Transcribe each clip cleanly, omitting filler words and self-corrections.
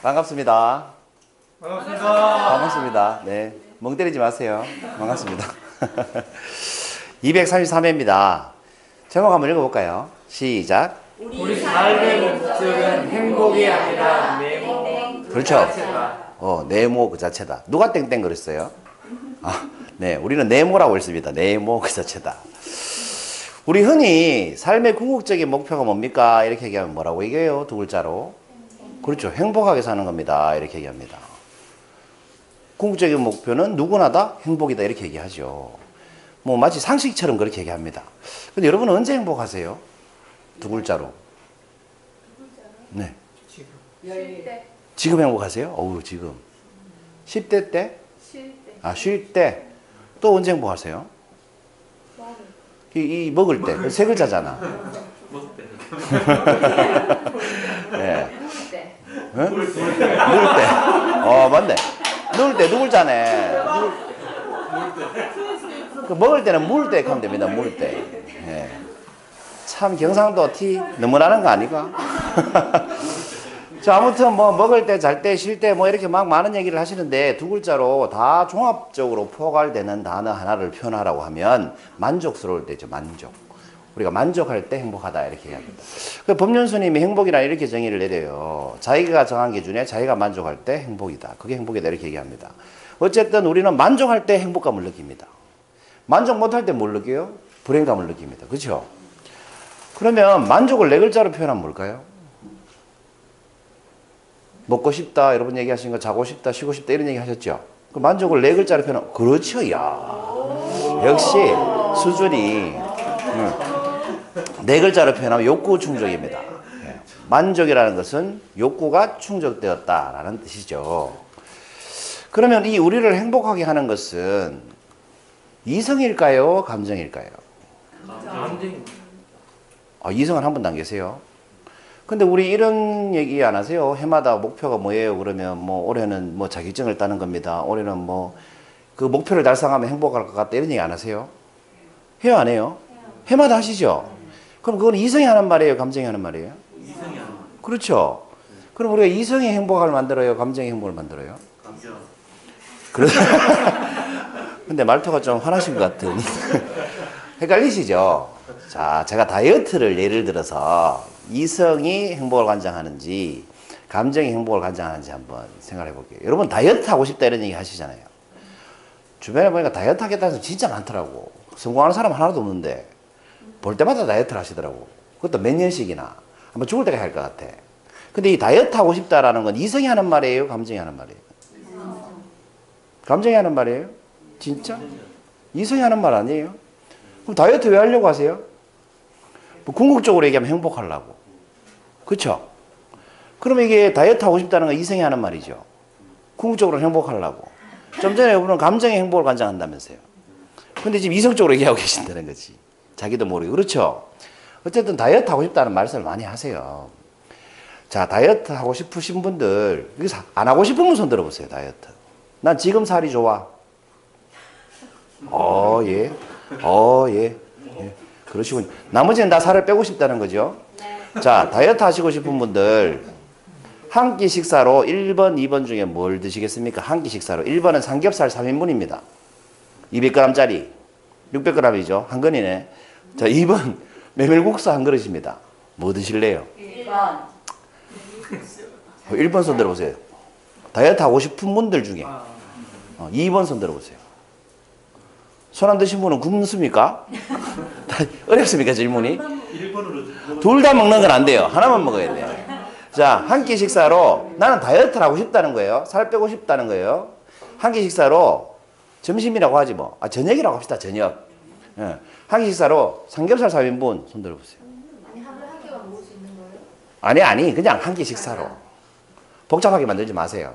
반갑습니다. 반갑습니다. 반갑습니다. 네, 멍 때리지 마세요. 반갑습니다. 233회입니다. 제목 한번 읽어볼까요? 시작. 우리 삶의 목적은 행복이 아니라 네모 그렇죠. 자체다. 네모 그 자체다. 누가 땡땡 그랬어요? 네, 우리는 네모라고 했습니다. 네모 그 자체다. 우리 흔히 삶의 궁극적인 목표가 뭡니까? 이렇게 얘기하면 뭐라고 얘기해요? 두 글자로. 그렇죠. 행복하게 사는 겁니다. 이렇게 얘기합니다. 궁극적인 목표는 누구나 다 행복이다. 이렇게 얘기하죠. 뭐 마치 상식처럼 그렇게 얘기합니다. 근데 여러분은 언제 행복하세요? 두 글자로. 네. 지금 행복하세요? 어우, 지금. 10대 때? 쉴 때. 또 언제 행복하세요? 이 먹을 때. 세 글자잖아. 네. 응? 누울 때. 맞네. 누울 때, 누 글자네. 그 먹을 때는 물 때 하면 됩니다. 물 때. 네. 참 경상도 티 너무 나는 거 아니가? 자, 아무튼 뭐 먹을 때, 잘 때, 쉴 때 뭐 이렇게 막 많은 얘기를 하시는데 두 글자로 다 종합적으로 포괄되는 단어 하나를 표현하라고 하면 만족스러울 때죠. 만족. 우리가 만족할 때 행복하다 이렇게 얘기합니다. 그 법륜스님이 행복이라 이렇게 정의를 내려요. 자기가 정한 기준에 자기가 만족할 때 행복이다. 그게 행복이다 이렇게 얘기합니다. 어쨌든 우리는 만족할 때 행복감을 느낍니다. 만족 못할 때 뭘 느껴요? 불행감을 느낍니다. 그렇죠? 그러면 만족을 네 글자로 표현하면 뭘까요? 먹고 싶다 여러분 얘기하신 거, 자고 싶다, 쉬고 싶다 이런 얘기 하셨죠? 그 만족을 네 글자로 표현하면 그렇죠. 야 역시 수준이 네 글자로 표현하면 욕구 충족입니다. 만족이라는 것은 욕구가 충족되었다라는 뜻이죠. 그러면 이 우리를 행복하게 하는 것은 이성일까요? 감정일까요? 이성은 한 분도 안 계세요. 근데 우리 이런 얘기 안 하세요? 해마다 목표가 뭐예요? 그러면 뭐 올해는 뭐 자격증을 따는 겁니다. 올해는 뭐 그 목표를 달성하면 행복할 것 같다 이런 얘기 안 하세요? 해요, 안 해요? 해마다 하시죠? 그럼 그건 이성이 하는 말이에요? 감정이 하는 말이에요? 이성이 하는 말. 그렇죠. 그럼 우리가 이성이 행복을 만들어요? 감정이 행복을 만들어요? 감정. 근데 말투가 좀 화나신 것 같은. 헷갈리시죠? 자, 제가 다이어트를 예를 들어서 이성이 행복을 관장하는지 감정이 행복을 관장하는지 한번 생각해 볼게요. 여러분 다이어트 하고 싶다 이런 얘기 하시잖아요. 주변에 보니까 다이어트 하겠다는 사람 진짜 많더라고. 성공하는 사람 하나도 없는데 볼 때마다 다이어트를 하시더라고. 그것도 몇 년씩이나. 한번 죽을 때까지 할 것 같아. 근데 이 다이어트 하고 싶다라는 건 이성이 하는 말이에요? 감정이 하는 말이에요? 감정이 하는 말이에요? 진짜? 이성이 하는 말 아니에요? 그럼 다이어트 왜 하려고 하세요? 뭐 궁극적으로 얘기하면 행복하려고. 그쵸? 그럼 이게 다이어트 하고 싶다는 건 이성이 하는 말이죠. 궁극적으로 행복하려고. 좀 전에 여러분은 감정의 행복을 관장한다면서요. 근데 지금 이성적으로 얘기하고 계신다는 거지. 자기도 모르게. 그렇죠? 어쨌든 다이어트 하고 싶다는 말씀을 많이 하세요. 자, 다이어트 하고 싶으신 분들, 여기서 안 하고 싶으면 손 들어보세요, 다이어트. 난 지금 살이 좋아. 예. 예. 그러시군요. 나머지는 다 살을 빼고 싶다는 거죠. 자, 다이어트 하시고 싶은 분들, 한 끼 식사로 1번, 2번 중에 뭘 드시겠습니까? 한 끼 식사로. 1번은 삼겹살 3인분입니다. 200g짜리. 600g이죠. 한 건이네. 자, 2번 메밀국수 한 그릇입니다. 뭐 드실래요? 1번. 1번 손 들어보세요. 다이어트 하고 싶은 분들 중에 2번 손 들어보세요. 손 안 드신 분은 굶습니까? 어렵습니까 질문이? 둘 다 먹는 건 안 돼요. 하나만 먹어야 돼요. 자, 한 끼 식사로 나는 다이어트를 하고 싶다는 거예요. 살 빼고 싶다는 거예요. 한 끼 식사로 점심이라고 하지 뭐. 저녁이라고 합시다. 저녁. 예. 한 끼 식사로 삼겹살 3인분 손 들어보세요. 아니 하루에 한 개만 먹을 수 있는 거예요? 아니 그냥 한 끼 식사로. 복잡하게 만들지 마세요.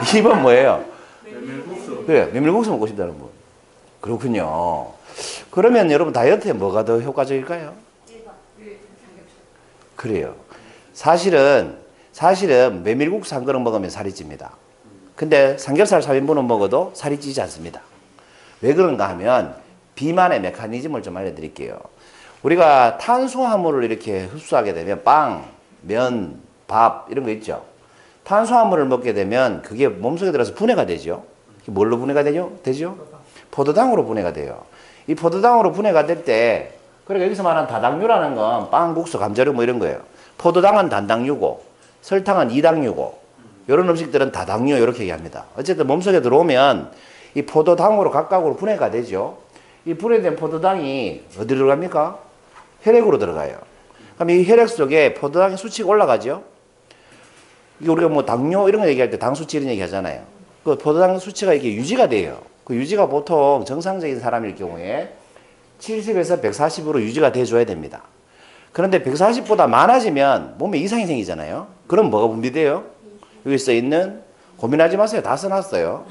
2번 뭐예요? 메밀국수. 그래, 메밀국수 먹고 싶다는 분. 그렇군요. 그러면 여러분 다이어트에 뭐가 더 효과적일까요? 그래요. 사실은 메밀국수 한 그릇 먹으면 살이 찝니다. 근데 삼겹살 3인분은 먹어도 살이 찌지 않습니다. 왜 그런가 하면 비만의 메커니즘을 좀 알려드릴게요. 우리가 탄수화물을 이렇게 흡수하게 되면 빵, 면, 밥 이런 거 있죠. 탄수화물을 먹게 되면 그게 몸속에 들어서 분해가 되죠. 뭘로 분해가 되죠? 포도당으로 분해가 돼요. 이 포도당으로 분해가 될 때, 그러니까 여기서 말하는 다당류라는 건 빵, 국수, 감자류 뭐 이런 거예요. 포도당은 단당류고, 설탕은 이당류고, 이런 음식들은 다당류 이렇게 얘기합니다. 어쨌든 몸속에 들어오면 이 포도당으로 각각으로 분해가 되죠. 이 분해된 포도당이 어디로 갑니까? 혈액으로 들어가요. 그럼 이 혈액 속에 포도당의 수치가 올라가죠. 이게 우리가 뭐 당뇨 이런 거 얘기할 때 당 수치 이런 얘기 하잖아요. 그 포도당 수치가 이게 유지가 돼요. 그 유지가 보통 정상적인 사람일 경우에 70에서 140으로 유지가 돼줘야 됩니다. 그런데 140보다 많아지면 몸에 이상이 생기잖아요. 그럼 뭐가 분비돼요? 여기 써 있는, 고민하지 마세요. 다 써놨어요.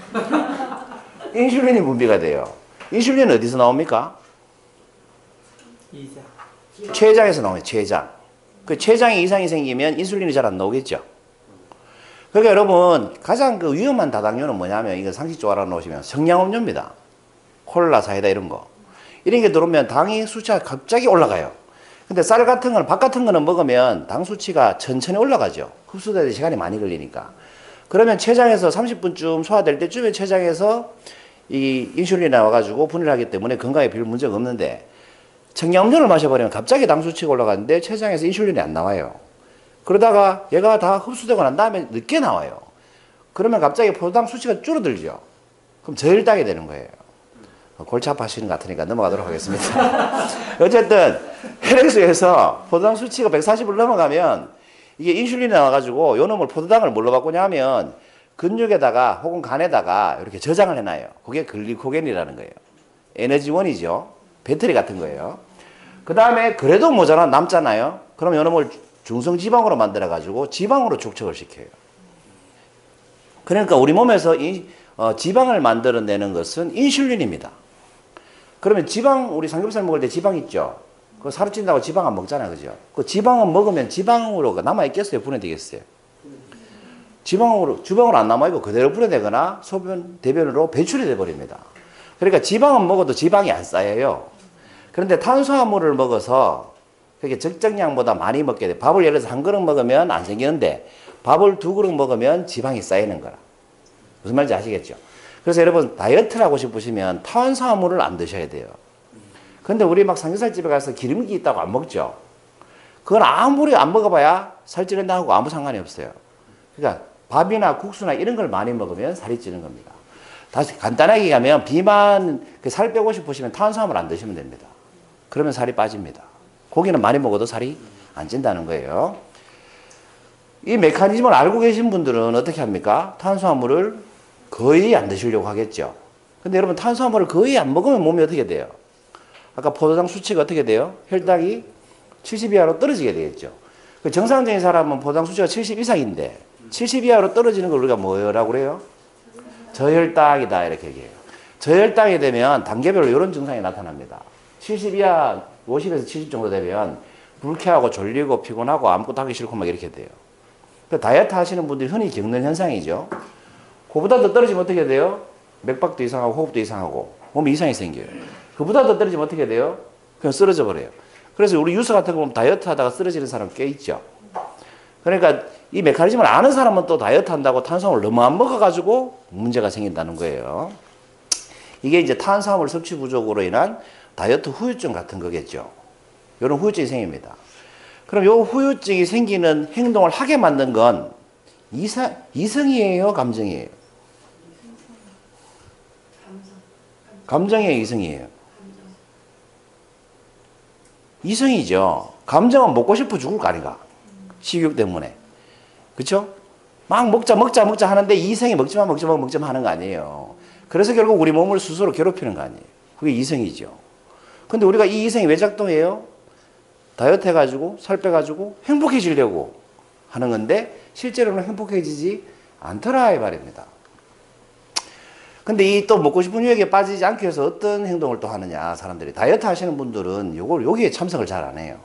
인슐린이 분비가 돼요. 인슐린은 어디서 나옵니까? 이자. 췌장에서 나와요. 췌장. 그 췌장에 이상이 생기면 인슐린이 잘 안 나오겠죠. 그러니까 여러분 가장 그 위험한 다당류는 뭐냐면, 이거 상식적으로 알아놓으시면 성냥음료입니다. 콜라, 사이다 이런 거. 이런 게 들어오면 당이 수치가 갑자기 올라가요. 근데 쌀 같은 거는, 밥 같은 거는 먹으면 당 수치가 천천히 올라가죠. 흡수되는 시간이 많이 걸리니까. 그러면 췌장에서 30분쯤 소화될 때쯤에 췌장에서 이 인슐린이 나와가지고 분해를 하기 때문에 건강에 별 문제가 없는데, 청량음료를 마셔버리면 갑자기 당 수치가 올라가는데 췌장에서 인슐린이 안 나와요. 그러다가 얘가 다 흡수되고 난 다음에 늦게 나와요. 그러면 갑자기 포도당 수치가 줄어들죠. 그럼 저혈당이 되는 거예요. 골치 아파하시는 것 같으니까 넘어가도록 하겠습니다. 어쨌든 혈액수에서 포도당 수치가 140을 넘어가면 이게 인슐린이 나와가지고 요 놈을, 포도당을 뭘로 바꾸냐 하면 근육에다가 혹은 간에다가 이렇게 저장을 해놔요. 그게 글리코겐이라는 거예요. 에너지원이죠. 배터리 같은 거예요. 그 다음에 그래도 모자라 남잖아요. 그럼 요 놈을 중성지방으로 만들어가지고 지방으로 축적을 시켜요. 그러니까 우리 몸에서 지방을 만들어내는 것은 인슐린입니다. 그러면 지방, 우리 삼겹살 먹을 때 지방 있죠? 그거 살을 찐다고 지방 안 먹잖아요. 그죠? 그 지방은 먹으면 지방으로 남아있겠어요? 분해되겠어요? 지방으로 안 남아있고 그대로 분해되거나 소변, 대변으로 배출이 돼버립니다. 그러니까 지방은 먹어도 지방이 안 쌓여요. 그런데 탄수화물을 먹어서 그렇게 적정량보다 많이 먹게 돼. 밥을 예를 들어서 한 그릇 먹으면 안 생기는데 밥을 2그릇 먹으면 지방이 쌓이는 거라. 무슨 말인지 아시겠죠? 그래서 여러분 다이어트를 하고 싶으시면 탄수화물을 안 드셔야 돼요. 근데 우리 막 삼겹살집에 가서 기름기 있다고 안 먹죠? 그건 아무리 안 먹어봐야 살찌는다고 아무 상관이 없어요. 그러니까 밥이나 국수나 이런 걸 많이 먹으면 살이 찌는 겁니다. 다시 간단하게 얘기하면 비만, 살 빼고 싶으시면 탄수화물 안 드시면 됩니다. 그러면 살이 빠집니다. 고기는 많이 먹어도 살이 안 찐다는 거예요. 이 메커니즘을 알고 계신 분들은 어떻게 합니까? 탄수화물을 거의 안 드시려고 하겠죠. 근데 여러분 탄수화물을 거의 안 먹으면 몸이 어떻게 돼요? 아까 포도당 수치가 어떻게 돼요? 혈당이 70 이하로 떨어지게 되겠죠. 정상적인 사람은 포도당 수치가 70 이상인데 70 이하로 떨어지는 걸 우리가 뭐라고 그래요? 저혈당이다 이렇게 얘기해요. 저혈당이 되면 단계별로 이런 증상이 나타납니다. 70 이하, 50에서 70 정도 되면 불쾌하고 졸리고 피곤하고 아무것도 하기 싫고 막 이렇게 돼요. 다이어트 하시는 분들이 흔히 겪는 현상이죠. 그보다 더 떨어지면 어떻게 돼요? 맥박도 이상하고 호흡도 이상하고 몸에 이상이 생겨요. 그보다 더 떨어지면 어떻게 돼요? 그냥 쓰러져 버려요. 그래서 우리 뉴스 같은 거 보면 다이어트 하다가 쓰러지는 사람 꽤 있죠. 그러니까 이 메커니즘을 아는 사람은 또 다이어트 한다고 탄수화물 너무 안 먹어가지고 문제가 생긴다는 거예요. 이게 이제 탄수화물 섭취 부족으로 인한 다이어트 후유증 같은 거겠죠. 이런 후유증이 생깁니다. 그럼 이 후유증이 생기는 행동을 하게 만든 건 이성이에요? 감정이에요? 감정이에요? 이성이에요? 이성이죠. 감정은 먹고 싶어 죽을 거 아닌가? 식욕 때문에. 그쵸? 막 먹자 하는데 이성이 먹지마 하는 거 아니에요. 그래서 결국 우리 몸을 스스로 괴롭히는 거 아니에요. 그게 이성이죠. 근데 우리가 이 이성이 왜 작동해요? 다이어트 해가지고 살 빼가지고 행복해지려고 하는 건데 실제로는 행복해지지 않더라 이 말입니다. 근데 이 또 먹고 싶은 유혹에 빠지지 않기 위해서 어떤 행동을 또 하느냐, 사람들이. 다이어트 하시는 분들은 여기에 참석을 잘 안 해요.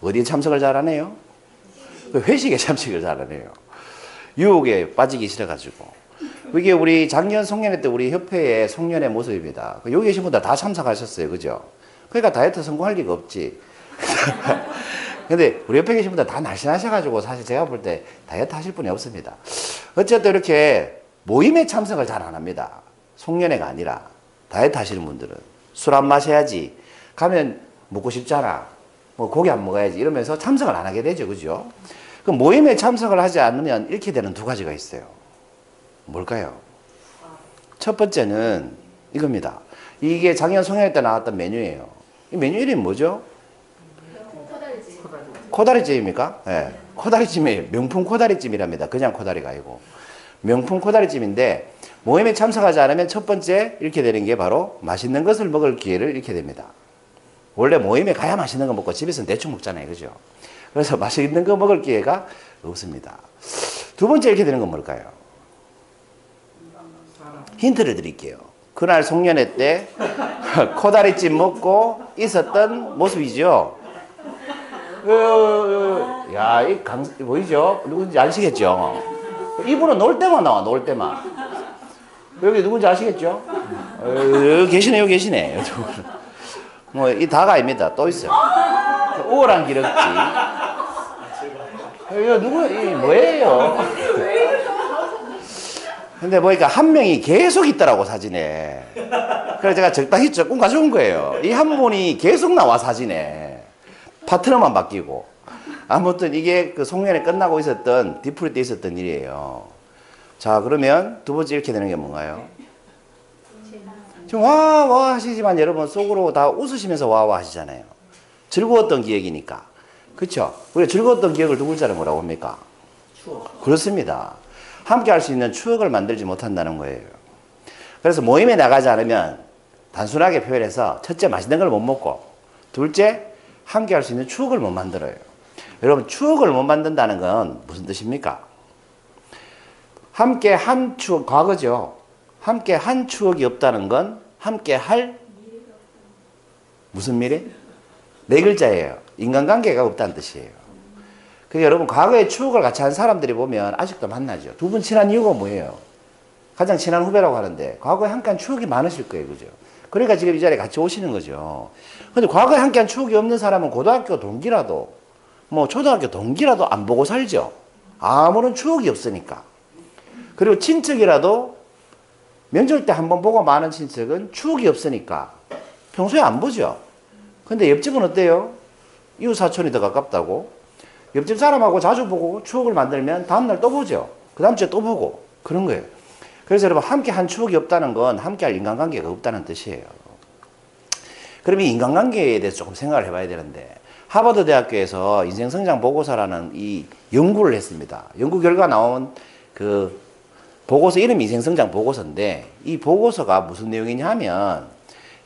어디에 참석을 잘 안 해요? 회식에 참석을 잘 안 해요. 유혹에 빠지기 싫어가지고. 이게 우리 작년 송년회 때 우리 협회의 송년회 모습입니다. 여기 계신 분들 다 참석하셨어요. 그죠? 그러니까 다이어트 성공할 리가 없지. 근데 우리 옆에 계신 분들 다 날씬하셔가지고 사실 제가 볼 때 다이어트 하실 분이 없습니다. 어쨌든 이렇게 모임에 참석을 잘 안 합니다. 송년회가 아니라 다이어트 하시는 분들은 술 안 마셔야지, 가면 먹고 싶잖아, 뭐 고기 안 먹어야지 이러면서 참석을 안 하게 되죠. 그죠? 그 모임에 참석을 하지 않으면 이렇게 되는 두 가지가 있어요. 뭘까요? 첫 번째는 이겁니다. 이게 작년 송년회 때 나왔던 메뉴예요. 이 메뉴 이름이 뭐죠? 코다리찜입니까? 네. 코다리찜이에요. 명품 코다리찜이랍니다. 그냥 코다리가 아니고. 명품 코다리찜인데 모임에 참석하지 않으면 첫 번째 잃게 되는 게 바로 맛있는 것을 먹을 기회를 잃게 됩니다. 원래 모임에 가야 맛있는 거 먹고 집에서는 대충 먹잖아요. 그죠? 그래서 맛있는 거 먹을 기회가 없습니다. 두 번째 잃게 되는 건 뭘까요? 힌트를 드릴게요. 그날 송년회 때 코다리찜 먹고 있었던 모습이죠. 야, 보이죠? 누군지 아시겠죠? 이분은 놀 때만 나와, 놀 때만. 여기 누군지 아시겠죠? 여기 계시네, 여기 계시네. 뭐, 이 다가 아닙니다. 또 있어요. 우월한 기럭지. 이거 이 뭐예요? 근데 보니까 한 명이 계속 있더라고, 사진에. 그래서 제가 적당히 조금 가져온 거예요. 이 한 분이 계속 나와, 사진에. 파트너만 바뀌고. 아무튼 이게 그 송년회 끝나고 있었던, 디프리 때 있었던 일이에요. 자, 그러면 두 번째 이렇게 되는 게 뭔가요? 지금 와 하시지만 여러분 속으로 다 웃으시면서 와 하시잖아요. 즐거웠던 기억이니까. 그쵸? 우리가 즐거웠던 기억을 두 글자로 뭐라고 합니까? 추억. 그렇습니다. 함께 할 수 있는 추억을 만들지 못한다는 거예요. 그래서 모임에 나가지 않으면 단순하게 표현해서 첫째 맛있는 걸 못 먹고, 둘째 함께 할 수 있는 추억을 못 만들어요. 여러분 추억을 못 만든다는 건 무슨 뜻입니까? 함께 한 추억, 과거죠. 함께 한 추억이 없다는 건 함께 할 무슨 미래? 네 글자예요. 인간관계가 없다는 뜻이에요. 그러니까 여러분 과거에 추억을 같이 한 사람들이 보면 아직도 만나죠. 두 분 친한 이유가 뭐예요? 가장 친한 후배라고 하는데 과거에 함께한 추억이 많으실 거예요. 그죠? 그러니까 지금 이 자리에 같이 오시는 거죠. 근데 과거에 함께한 추억이 없는 사람은 고등학교 동기라도 뭐 초등학교 동기라도 안 보고 살죠. 아무런 추억이 없으니까. 그리고 친척이라도 명절 때 한 번 보고 마는 친척은 추억이 없으니까 평소에 안 보죠. 근데 옆집은 어때요? 이웃 사촌이 더 가깝다고 옆집 사람하고 자주 보고 추억을 만들면 다음날 또 보죠. 그 다음 주에 또 보고 그런 거예요. 그래서 여러분 함께 한 추억이 없다는 건 함께 할 인간관계가 없다는 뜻이에요. 그럼 이 인간관계에 대해서 조금 생각을 해봐야 되는데 하버드 대학교에서 인생성장 보고서라는 이 연구를 했습니다. 연구 결과 나온 그 보고서 이름이 인생성장 보고서인데 이 보고서가 무슨 내용이냐 하면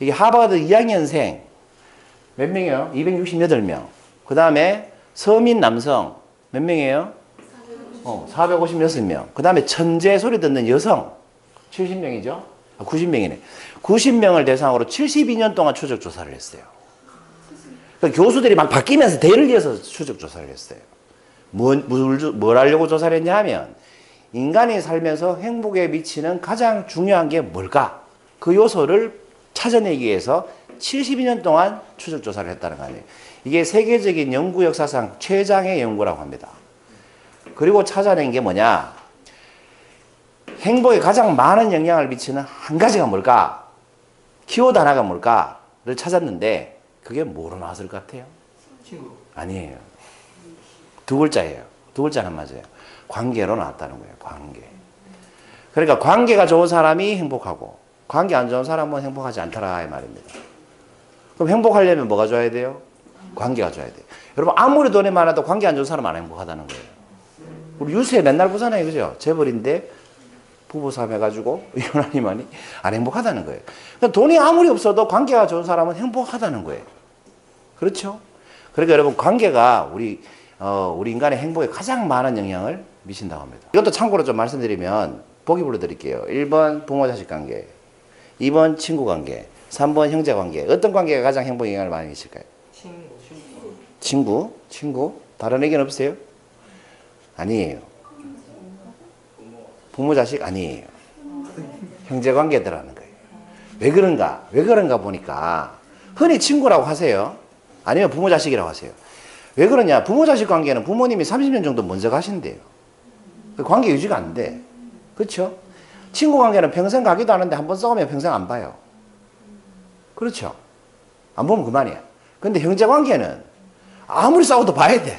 이게 하버드 2학년생 몇 명이에요? 268명. 그 다음에 서민 남성 몇 명이에요? 456명. 그 다음에 천재 소리 듣는 여성 70명이죠? 90명이네. 90명을 대상으로 72년 동안 추적 조사를 했어요. 그러니까 교수들이 막 바뀌면서 대를 이어서 추적 조사를 했어요. 뭘 하려고 조사를 했냐 하면 인간이 살면서 행복에 미치는 가장 중요한 게 뭘까? 그 요소를 찾아내기 위해서 72년 동안 추적 조사를 했다는 거 아니에요. 이게 세계적인 연구 역사상 최장의 연구라고 합니다. 그리고 찾아낸 게 뭐냐? 행복에 가장 많은 영향을 미치는 한 가지가 뭘까? 키워드 하나가 뭘까를 찾았는데 그게 뭐로 나왔을 것 같아요? 친구. 아니에요. 두 글자예요. 두 글자는 맞아요. 관계로 나왔다는 거예요. 관계. 그러니까 관계가 좋은 사람이 행복하고 관계 안 좋은 사람은 행복하지 않더라 이 말입니다. 그럼 행복하려면 뭐가 좋아야 돼요? 관계가 좋아야 돼요. 여러분 아무리 돈이 많아도 관계 안 좋은 사람은 안 행복하다는 거예요. 우리 뉴스에 맨날 보잖아요. 그죠? 재벌인데 부부싸움 해가지고 이혼하니만이 안 행복하다는 거예요. 그러니까 돈이 아무리 없어도 관계가 좋은 사람은 행복하다는 거예요. 그렇죠? 그러니까 여러분 관계가 우리 인간의 행복에 가장 많은 영향을 미친다고 합니다. 이것도 참고로 좀 말씀드리면 보기 불러드릴게요. 1번 부모 자식 관계, 2번 친구 관계, 3번 형제 관계. 어떤 관계가 가장 행복에 영향을 많이 미칠까요? 친구? 친구? 다른 의견 없어요? 아니에요. 부모 자식 아니에요. 형제 관계들하는 거예요. 왜 그런가? 왜 그런가 보니까 흔히 친구라고 하세요. 아니면 부모 자식이라고 하세요. 왜 그러냐? 부모 자식 관계는 부모님이 30년 정도 먼저 가신대요. 그 관계 유지가 안 돼. 그렇죠? 친구 관계는 평생 가기도 하는데 한 번 싸우면 평생 안 봐요. 그렇죠? 안 보면 그만이야. 근데 형제 관계는 아무리 싸워도 봐야 돼.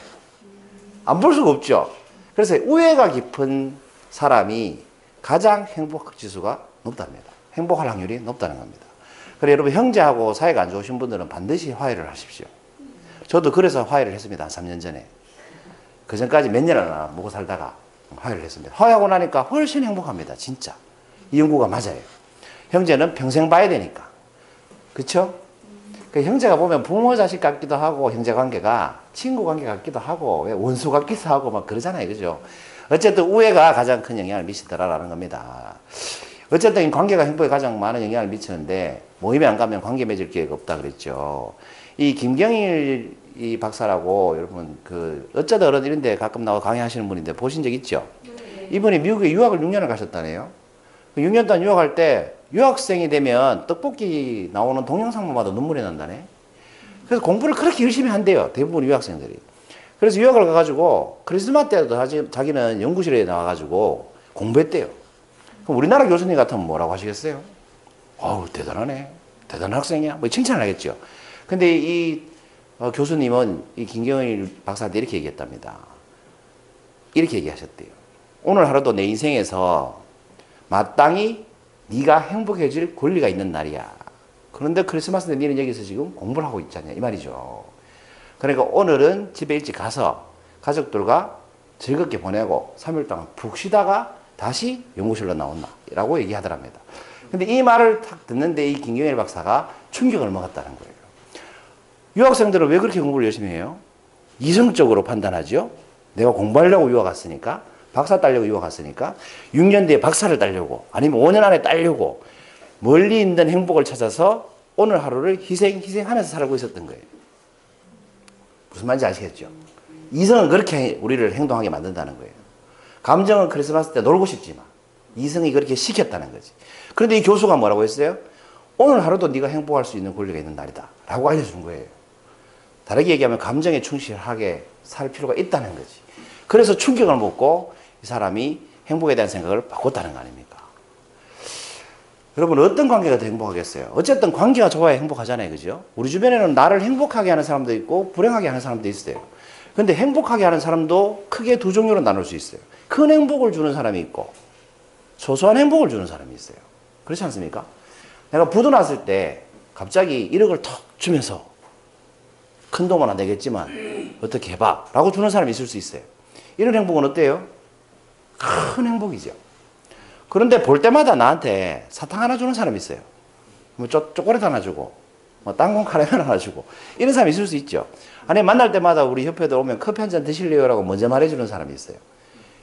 안 볼 수가 없죠. 그래서 우애가 깊은 사람이 가장 행복 지수가 높답니다. 행복할 확률이 높다는 겁니다. 그래서 여러분 형제하고 사이가 안 좋으신 분들은 반드시 화해를 하십시오. 저도 그래서 화해를 했습니다. 한 3년 전에. 그 전까지 몇 년이나 먹고 살다가 화해를 했습니다. 화해하고 나니까 훨씬 행복합니다. 진짜. 이 연구가 맞아요. 형제는 평생 봐야 되니까. 그렇죠? 그 형제가 보면 부모 자식 같기도 하고 형제 관계가 친구 관계 같기도 하고 원수 같기도 하고 막 그러잖아요. 그죠? 어쨌든 우애가 가장 큰 영향을 미치더라라는 겁니다. 어쨌든 관계가 행복에 가장 많은 영향을 미치는데 모임에 안 가면 관계 맺을 기회가 없다 그랬죠. 이 김경일 이 박사라고 여러분 그 어쩌다 어른 이런 데 가끔 나와 강의하시는 분인데 보신 적 있죠? 이분이 미국에 유학을 6년을 가셨다네요. 6년 동안 유학할 때 유학생이 되면 떡볶이 나오는 동영상만 봐도 눈물이 난다네. 그래서 공부를 그렇게 열심히 한대요. 대부분 유학생들이. 그래서 유학을 가가지고 크리스마스 때도 자기는 연구실에 나와가지고 공부했대요. 그럼 우리나라 교수님 같으면 뭐라고 하시겠어요? 어우, 대단하네. 대단한 학생이야. 뭐 칭찬을 하겠죠. 근데 이 교수님은 이 김경일 박사한테 이렇게 얘기했답니다. 이렇게 얘기하셨대요. 오늘 하루도 내 인생에서 마땅히 네가 행복해질 권리가 있는 날이야. 그런데 크리스마스 때 너는 여기서 지금 공부를 하고 있잖냐 이 말이죠. 그러니까 오늘은 집에 일찍 가서 가족들과 즐겁게 보내고 3일 동안 푹 쉬다가 다시 연구실로 나온다 라고 얘기하더랍니다. 근데 이 말을 딱 듣는데 이 김경일 박사가 충격을 먹었다는 거예요. 유학생들은 왜 그렇게 공부를 열심히 해요? 이성적으로 판단하죠. 내가 공부하려고 유학 갔으니까, 박사 따려고 유학 갔으니까 6년 뒤에 박사를 따려고 아니면 5년 안에 따려고 멀리 있는 행복을 찾아서 오늘 하루를 희생하면서 살고 있었던 거예요. 무슨 말인지 아시겠죠? 이성은 그렇게 우리를 행동하게 만든다는 거예요. 감정은 크리스마스 때 놀고 싶지만 이성이 그렇게 시켰다는 거지. 그런데 이 교수가 뭐라고 했어요? 오늘 하루도 네가 행복할 수 있는 권리가 있는 날이다 라고 알려준 거예요. 다르게 얘기하면 감정에 충실하게 살 필요가 있다는 거지. 그래서 충격을 먹고 이 사람이 행복에 대한 생각을 바꿨다는 거 아닙니까? 여러분 어떤 관계가 더 행복하겠어요? 어쨌든 관계가 좋아야 행복하잖아요. 그죠? 우리 주변에는 나를 행복하게 하는 사람도 있고 불행하게 하는 사람도 있어요. 근데 행복하게 하는 사람도 크게 두 종류로 나눌 수 있어요. 큰 행복을 주는 사람이 있고 소소한 행복을 주는 사람이 있어요. 그렇지 않습니까? 내가 부도 났을 때 갑자기 1억을 턱 주면서 큰 돈은 안 되겠지만 어떻게 해봐 라고 주는 사람이 있을 수 있어요. 이런 행복은 어때요? 큰 행복이죠. 그런데 볼 때마다 나한테 사탕 하나 주는 사람이 있어요. 뭐 초콜릿 하나 주고 뭐 땅콩 카라멜 하나 주고 이런 사람이 있을 수 있죠. 아니 만날 때마다 우리 협회도 오면 커피 한 잔 드실래요? 라고 먼저 말해주는 사람이 있어요.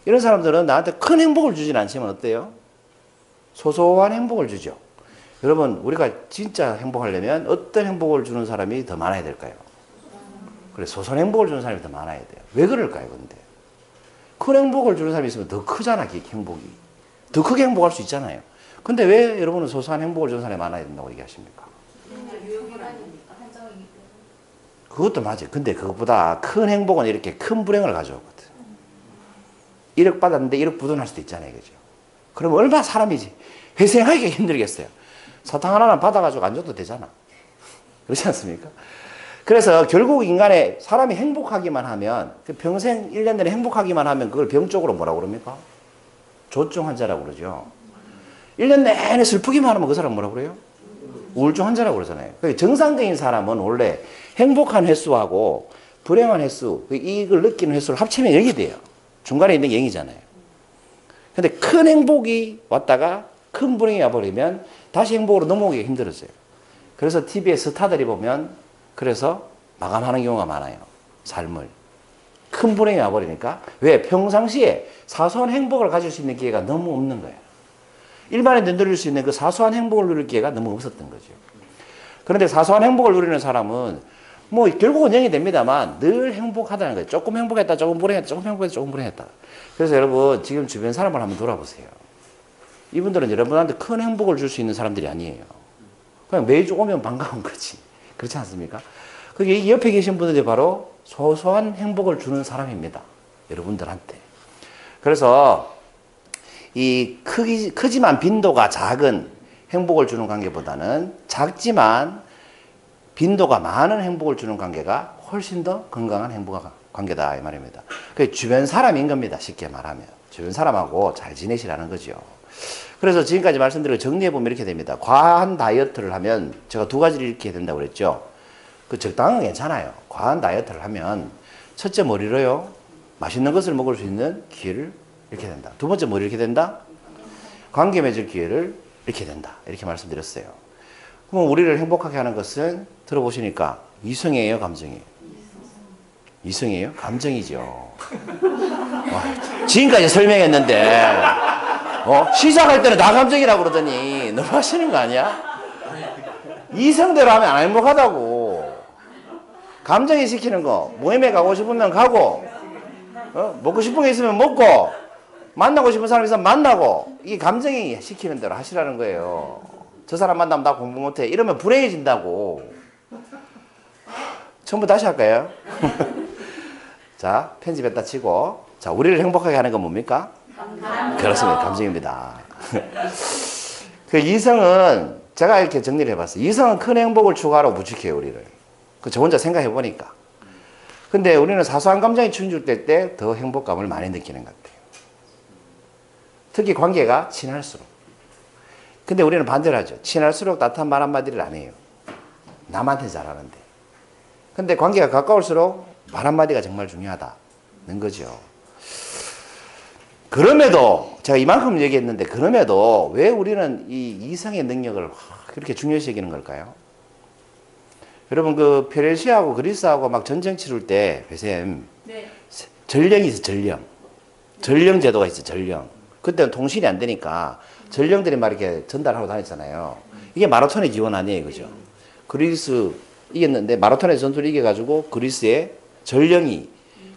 이런 사람들은 나한테 큰 행복을 주진 않지만 어때요? 소소한 행복을 주죠. 여러분 우리가 진짜 행복하려면 어떤 행복을 주는 사람이 더 많아야 될까요? 그래 소소한 행복을 주는 사람이 더 많아야 돼요. 왜 그럴까요? 근데 큰 행복을 주는 사람이 있으면 더 크잖아. 행복이 더 크게 행복할 수 있잖아요. 근데 왜 여러분은 소소한 행복을 주는 사람이 많아야 된다고 얘기하십니까? 그것도 맞아요. 근데 그것보다 큰 행복은 이렇게 큰 불행을 가져오거든. 1억 받았는데 1억 부도날 수도 있잖아요. 그죠? 그럼 얼마나 사람이 회생하기가 힘들겠어요. 사탕 하나는 받아가지고 안 줘도 되잖아. 그렇지 않습니까? 그래서 결국 인간의 사람이 행복하기만 하면 평생 1년 내내 행복하기만 하면 그걸 병적으로 뭐라고 그럽니까? 조증 환자라고 그러죠. 1년 내내 슬프기만 하면 그 사람 뭐라고 그래요? 우울증 환자라고 그러잖아요. 정상적인 사람은 원래 행복한 횟수하고 불행한 횟수, 이걸 느끼는 횟수를 합치면 0이 돼요. 중간에 있는 게 0이잖아요. 근데 큰 행복이 왔다가 큰 불행이 와버리면 다시 행복으로 넘어오기가 힘들어져요. 그래서 TV에 스타들이 보면 그래서 마감하는 경우가 많아요. 삶을. 큰 불행이 와버리니까. 왜? 평상시에 사소한 행복을 가질 수 있는 기회가 너무 없는 거예요. 일반인들 누릴 수 있는 그 사소한 행복을 누릴 기회가 너무 없었던 거죠. 그런데 사소한 행복을 누리는 사람은 뭐 결국은 0이 됩니다만 늘 행복하다는 거예요. 조금 행복했다, 조금 불행했다, 조금 행복했다, 조금 불행했다. 그래서 여러분 지금 주변 사람을 한번 돌아보세요. 이분들은 여러분한테 큰 행복을 줄 수 있는 사람들이 아니에요. 그냥 매주 오면 반가운 거지. 그렇지 않습니까? 그게 옆에 계신 분들이 바로 소소한 행복을 주는 사람입니다. 여러분들한테. 그래서 이 크지만 빈도가 작은 행복을 주는 관계보다는 작지만 빈도가 많은 행복을 주는 관계가 훨씬 더 건강한 행복 관계다 이 말입니다. 그 주변 사람인 겁니다. 쉽게 말하면. 주변 사람하고 잘 지내시라는 거죠. 그래서 지금까지 말씀드린 거 정리해보면 이렇게 됩니다. 과한 다이어트를 하면 제가 두 가지를 이렇게 된다고 그랬죠. 그 적당한 건 괜찮아요. 과한 다이어트를 하면 첫째 뭘 잃어요? 맛있는 것을 먹을 수 있는 기회를 잃게 된다. 두 번째 뭘 잃게 된다? 관계 맺을 기회를 잃게 된다. 이렇게 말씀드렸어요. 그럼 우리를 행복하게 하는 것은 들어보시니까 이성이에요, 감정이에요? 이성이에요? 감정이죠. 지금까지 설명했는데 시작할 때는 다 감정이라고 그러더니 너무 하시는 거 아니야? 이성대로 하면 안 행복하다고. 감정이 시키는 거, 모임에 가고 싶으면 가고, 먹고 싶은 게 있으면 먹고, 만나고 싶은 사람 있으면 만나고, 이게 감정이 시키는 대로 하시라는 거예요. 저 사람 만나면 나 공부 못해. 이러면 불행해진다고. 전부 다시 할까요? 자, 편집했다 치고. 자, 우리를 행복하게 하는 건 뭡니까? 그렇습니다. 감정입니다. 그 이성은, 제가 이렇게 정리를 해봤어요. 이성은 큰 행복을 추구하라고 부추겨요, 우리를. 그 저 혼자 생각해보니까. 근데 우리는 사소한 감정이 충족될 때 더 행복감을 많이 느끼는 것 같아요. 특히 관계가 친할수록. 근데 우리는 반대로 하죠. 친할수록 따뜻한 말 한마디를 안 해요. 남한테 잘하는데. 근데 관계가 가까울수록 말 한마디가 정말 중요하다는 거죠. 그럼에도 제가 이만큼 얘기했는데 그럼에도 왜 우리는 이 이성의 능력을 그렇게 중요시 여기는 걸까요? 여러분 그 페르시아하고 그리스하고 막 전쟁 치를 때 배쌤 네. 전령이 있어. 전령 제도가 있어. 전령. 그때는 통신이 안 되니까 전령들이 막 이렇게 전달하고 다녔잖아요. 이게 마라톤의 기원 아니에요, 그죠? 그리스 이겼는데 마라톤의 전투를 이겨가지고 그리스의 전령이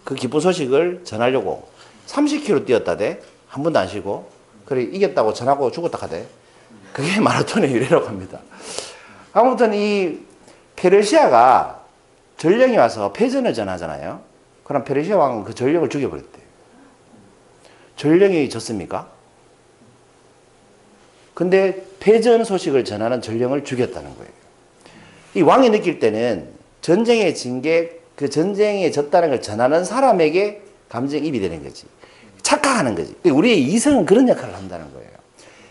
그 기쁜 소식을 전하려고 30km 뛰었다대. 한 번도 안 쉬고. 그래 이겼다고 전하고 죽었다 하대. 그게 마라톤의 유래라고 합니다. 아무튼 이 페르시아가 전령이 와서 패전을 전하잖아요. 그럼 페르시아 왕은 그 전령을 죽여버렸대요. 전령이 졌습니까? 근데 패전 소식을 전하는 전령을 죽였다는 거예요. 이 왕이 느낄 때는 전쟁에 진 게 그 전쟁에 졌다는 걸 전하는 사람에게 감정이입이 되는 거지. 착각하는 거지. 우리의 이성은 그런 역할을 한다는 거예요.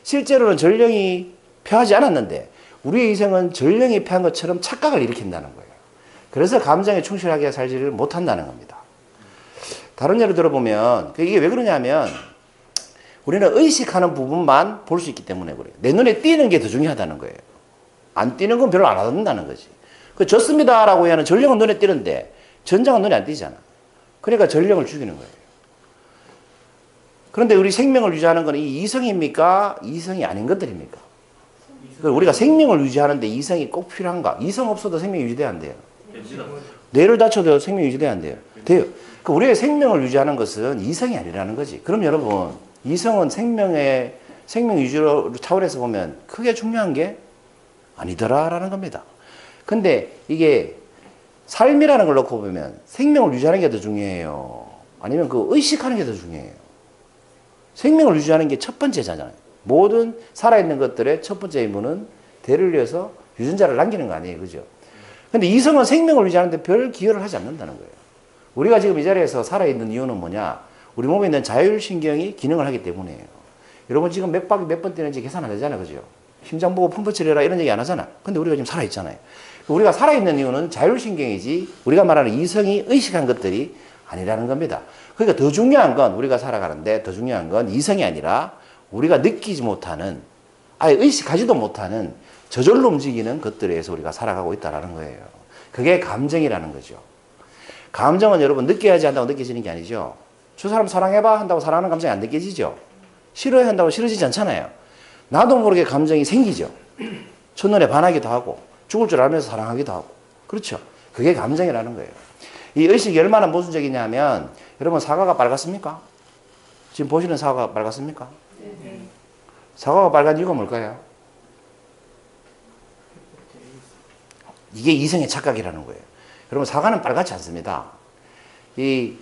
실제로는 전령이 패하지 않았는데 우리의 이성은 전령이 패한 것처럼 착각을 일으킨다는 거예요. 그래서 감정에 충실하게 살지를 못한다는 겁니다. 다른 예를 들어보면 이게 왜 그러냐면 우리는 의식하는 부분만 볼 수 있기 때문에 그래요. 내 눈에 띄는 게 더 중요하다는 거예요. 안 띄는 건 별로 안 하는다는 거지. 그 졌습니다라고 하는 전령은 눈에 띄는데 전장은 눈에 안 띄잖아. 그러니까 전령을 죽이는 거예요. 그런데 우리 생명을 유지하는 건 이 이성입니까? 이성이 아닌 것들입니까? 우리가 생명을 유지하는데 이성이 꼭 필요한가? 이성 없어도 생명이 유지돼야 안 돼요. 뇌를 다쳐도 생명이 유지돼야 안 돼요. 돼요. 그 우리의 생명을 유지하는 것은 이성이 아니라는 거지. 그럼 여러분, 이성은 생명 유지 차원에서 보면 크게 중요한 게 아니더라라는 겁니다. 근데 이게 삶이라는 걸 놓고 보면 생명을 유지하는 게 더 중요해요. 아니면 그 의식하는 게 더 중요해요. 생명을 유지하는 게 첫 번째잖아요. 모든 살아있는 것들의 첫 번째 의무는 대를 위해서 유전자를 남기는 거 아니에요. 그죠? 근데 이성은 생명을 유지하는데 별 기여를 하지 않는다는 거예요. 우리가 지금 이 자리에서 살아있는 이유는 뭐냐? 우리 몸에 있는 자율신경이 기능을 하기 때문이에요. 여러분 지금 몇 박이 몇 번 뛰는지 계산 안 되잖아요. 그죠? 심장 보고 펌프 치료라 이런 얘기 안 하잖아. 근데 우리가 지금 살아있잖아요. 우리가 살아있는 이유는 자율신경이지 우리가 말하는 이성이 의식한 것들이 아니라는 겁니다. 그러니까 더 중요한 건 우리가 살아가는데 더 중요한 건 이성이 아니라 우리가 느끼지 못하는 아예 의식하지도 못하는 저절로 움직이는 것들에 의해서 우리가 살아가고 있다는 거예요. 그게 감정이라는 거죠. 감정은 여러분 느껴야지 한다고 느껴지는 게 아니죠. 저 사람 사랑해봐 한다고 사랑하는 감정이 안 느껴지죠. 싫어야 한다고 싫어지지 않잖아요. 나도 모르게 감정이 생기죠. 첫눈에 반하기도 하고 죽을 줄 알면서 사랑하기도 하고. 그렇죠. 그게 감정이라는 거예요. 이 의식이 얼마나 모순적이냐면 여러분 사과가 빨갛습니까? 지금 보시는 사과가 빨갛습니까? 네. 사과가 빨간 이유가 뭘까요? 이게 이성의 착각이라는 거예요. 여러분 사과는 빨갛지 않습니다. 우리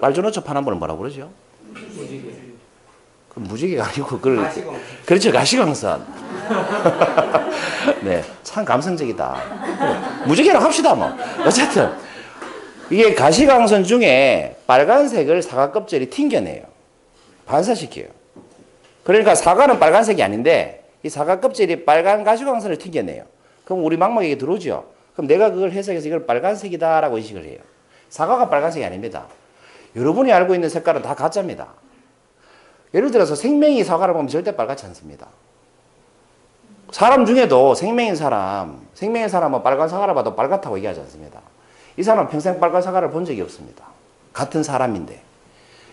말조노초 파는 분은 뭐라고 그러죠? 그 무지개가 아니고 그걸 가시광. 그렇죠. 가시광선. 네, 참 감성적이다. 무지개라고 합시다 뭐. 어쨌든 이게 가시광선 중에 빨간색을 사과 껍질이 튕겨내요. 반사시켜요. 그러니까 사과는 빨간색이 아닌데 이 사과 껍질이 빨간 가시광선을 튕겨내요. 그럼 우리 망막에게 들어오죠. 그럼 내가 그걸 해석해서 이걸 빨간색이다라고 인식을 해요. 사과가 빨간색이 아닙니다. 여러분이 알고 있는 색깔은 다 가짜입니다. 예를 들어서 생명이 사과를 보면 절대 빨갛지 않습니다. 사람 중에도 생명인 사람은 빨간 사과를 봐도 빨갛다고 얘기하지 않습니다. 이 사람은 평생 빨간 사과를 본 적이 없습니다. 같은 사람인데.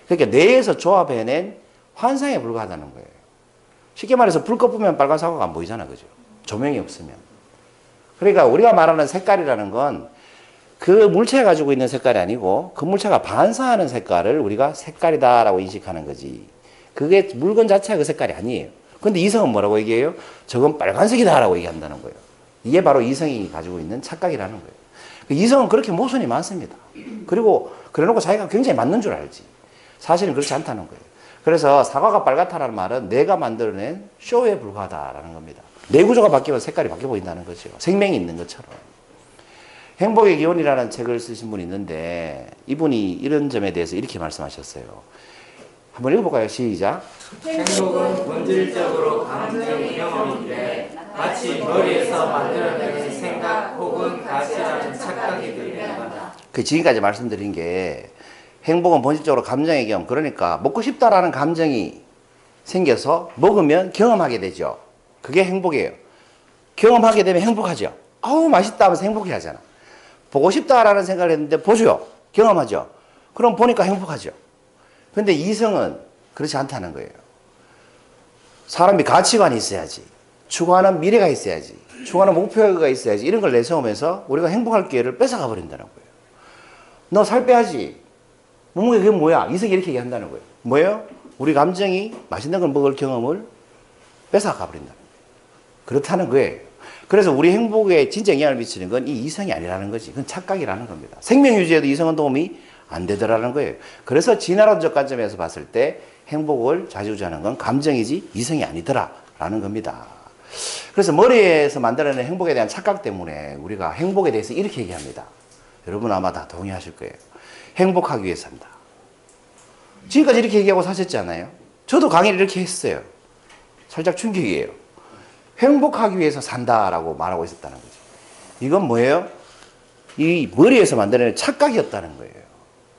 그러니까 뇌에서 조합해낸 환상에 불과하다는 거예요. 쉽게 말해서 불 꺼보면 빨간 사과가 안 보이잖아, 그죠? 조명이 없으면. 그러니까 우리가 말하는 색깔이라는 건 그 물체가 가지고 있는 색깔이 아니고 그 물체가 반사하는 색깔을 우리가 색깔이다라고 인식하는 거지. 그게 물건 자체가 그 색깔이 아니에요. 근데 이성은 뭐라고 얘기해요? 저건 빨간색이다라고 얘기한다는 거예요. 이게 바로 이성이 가지고 있는 착각이라는 거예요. 이성은 그렇게 모순이 많습니다. 그리고 그래놓고 자기가 굉장히 맞는 줄 알지. 사실은 그렇지 않다는 거예요. 그래서 사과가 빨갛다는 말은 내가 만들어낸 쇼에 불과하다라는 겁니다. 내 구조가 바뀌면 색깔이 바뀌어 보인다는 거죠. 생명이 있는 것처럼. 행복의 기원이라는 책을 쓰신 분이 있는데 이분이 이런 점에 대해서 이렇게 말씀하셨어요. 한번 읽어볼까요? 시작. 행복은 본질적으로 감정 경험인데 마치 머리에서 만들어내는 생각 혹은 가치라는 착각이 들립니다. 그 지금까지 말씀드린 게 행복은 본질적으로 감정의 경험. 그러니까 먹고 싶다라는 감정이 생겨서 먹으면 경험하게 되죠. 그게 행복이에요. 경험하게 되면 행복하죠. 아우 맛있다 하면서 행복해 하잖아. 보고 싶다라는 생각을 했는데 보죠. 경험하죠. 그럼 보니까 행복하죠. 근데 이성은 그렇지 않다는 거예요. 사람이 가치관이 있어야지. 추구하는 미래가 있어야지. 추구하는 목표가 있어야지. 이런 걸 내세우면서 우리가 행복할 기회를 뺏어가 버린다는 거예요. 너 살 빼야지. 몸무게 그게 뭐야? 이성이 이렇게 얘기한다는 거예요. 뭐예요? 우리 감정이 맛있는 걸 먹을 경험을 뺏어가 버린다는 거예요. 그렇다는 거예요. 그래서 우리 행복에 진짜 영향을 미치는 건 이 이성이 아니라는 거지. 그건 착각이라는 겁니다. 생명 유지에도 이성은 도움이 안 되더라는 거예요. 그래서 진화론적 관점에서 봤을 때 행복을 좌지우지하는 건 감정이지 이성이 아니더라라는 겁니다. 그래서 머리에서 만들어낸 행복에 대한 착각 때문에 우리가 행복에 대해서 이렇게 얘기합니다. 여러분 아마 다 동의하실 거예요. 행복하기 위해 산다. 지금까지 이렇게 얘기하고 사셨지 않아요? 저도 강의를 이렇게 했어요. 살짝 충격이에요. 행복하기 위해서 산다라고 말하고 있었다는 거죠. 이건 뭐예요? 이 머리에서 만들어낸 착각이었다는 거예요.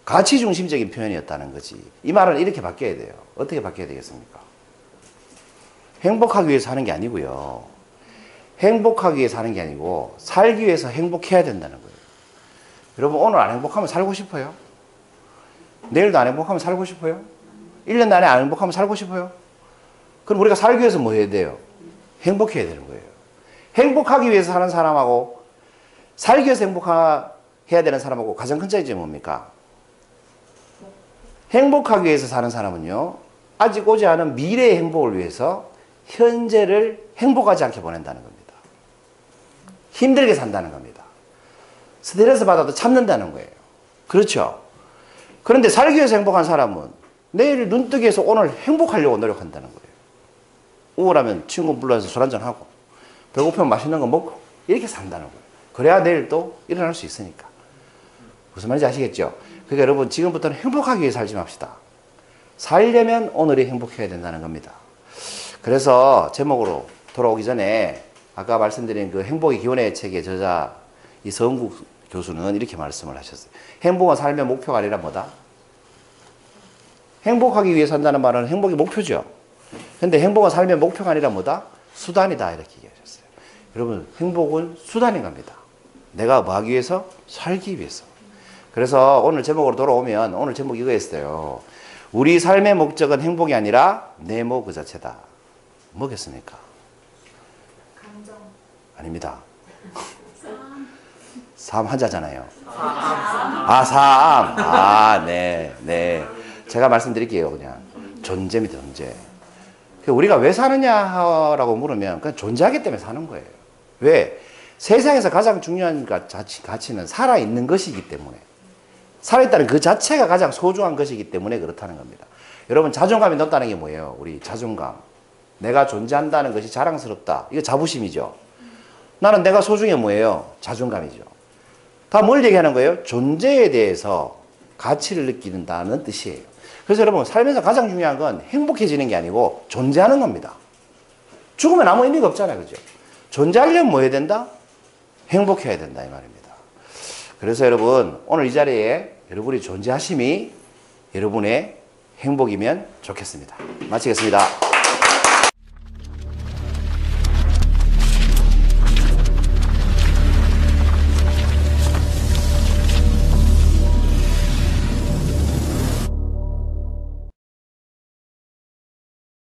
가치 중심적인 표현이었다는 거지. 이 말은 이렇게 바뀌어야 돼요. 어떻게 바뀌어야 되겠습니까? 행복하기 위해서 사는 게 아니고요. 행복하기 위해서 사는 게 아니고 살기 위해서 행복해야 된다는 거예요. 여러분 오늘 안 행복하면 살고 싶어요? 내일도 안 행복하면 살고 싶어요? 1년 내내 안 행복하면 살고 싶어요? 그럼 우리가 살기 위해서 뭐 해야 돼요? 행복해야 되는 거예요. 행복하기 위해서 사는 사람하고 살기 위해서 행복해야 되는 사람하고 가장 큰 차이점이 뭡니까? 행복하기 위해서 사는 사람은요, 아직 오지 않은 미래의 행복을 위해서 현재를 행복하지 않게 보낸다는 겁니다. 힘들게 산다는 겁니다. 스트레스 받아도 참는다는 거예요. 그렇죠? 그런데 살기 위해서 행복한 사람은 내일 눈뜨기 해서 오늘 행복하려고 노력한다는 거예요. 우울하면 친구 불러서 술 한잔하고 배고프면 맛있는 거 먹고 이렇게 산다는 거예요. 그래야 내일 또 일어날 수 있으니까. 무슨 말인지 아시겠죠? 그러니까 여러분 지금부터는 행복하기 위해 살지 맙시다. 살려면 오늘이 행복해야 된다는 겁니다. 그래서 제목으로 돌아오기 전에 아까 말씀드린 그 행복의 기원의 책의 저자 이서은국 교수는 이렇게 말씀을 하셨어요. 행복은 삶의 목표가 아니라 뭐다? 행복하기 위해 산다는 말은 행복이 목표죠. 근데 행복은 삶의 목표가 아니라 뭐다? 수단이다. 이렇게 얘기하셨어요. 여러분, 행복은 수단인 겁니다. 내가 뭐 하기 위해서? 살기 위해서. 그래서 오늘 제목으로 돌아오면 오늘 제목 이거였어요. 우리 삶의 목적은 행복이 아니라 네모 그 자체다. 뭐겠습니까? 감정. 아닙니다. 삶 한자잖아요. 아, 삶. 아, 네, 네. 제가 말씀드릴게요, 그냥. 존재입니다, 존재. 우리가 왜 사느냐라고 물으면 그냥 존재하기 때문에 사는 거예요. 왜? 세상에서 가장 중요한 가치는 살아있는 것이기 때문에. 살아있다는 그 자체가 가장 소중한 것이기 때문에 그렇다는 겁니다. 여러분, 자존감이 높다는 게 뭐예요? 우리 자존감. 내가 존재한다는 것이 자랑스럽다. 이거 자부심이죠. 나는 내가 소중해 뭐예요? 자존감이죠. 다 뭘 얘기하는 거예요? 존재에 대해서 가치를 느끼는다는 뜻이에요. 그래서 여러분, 살면서 가장 중요한 건 행복해지는 게 아니고 존재하는 겁니다. 죽으면 아무 의미가 없잖아요. 그죠? 존재하려면 뭐 해야 된다? 행복해야 된다. 이 말입니다. 그래서 여러분, 오늘 이 자리에 여러분이 존재하심이 여러분의 행복이면 좋겠습니다. 마치겠습니다.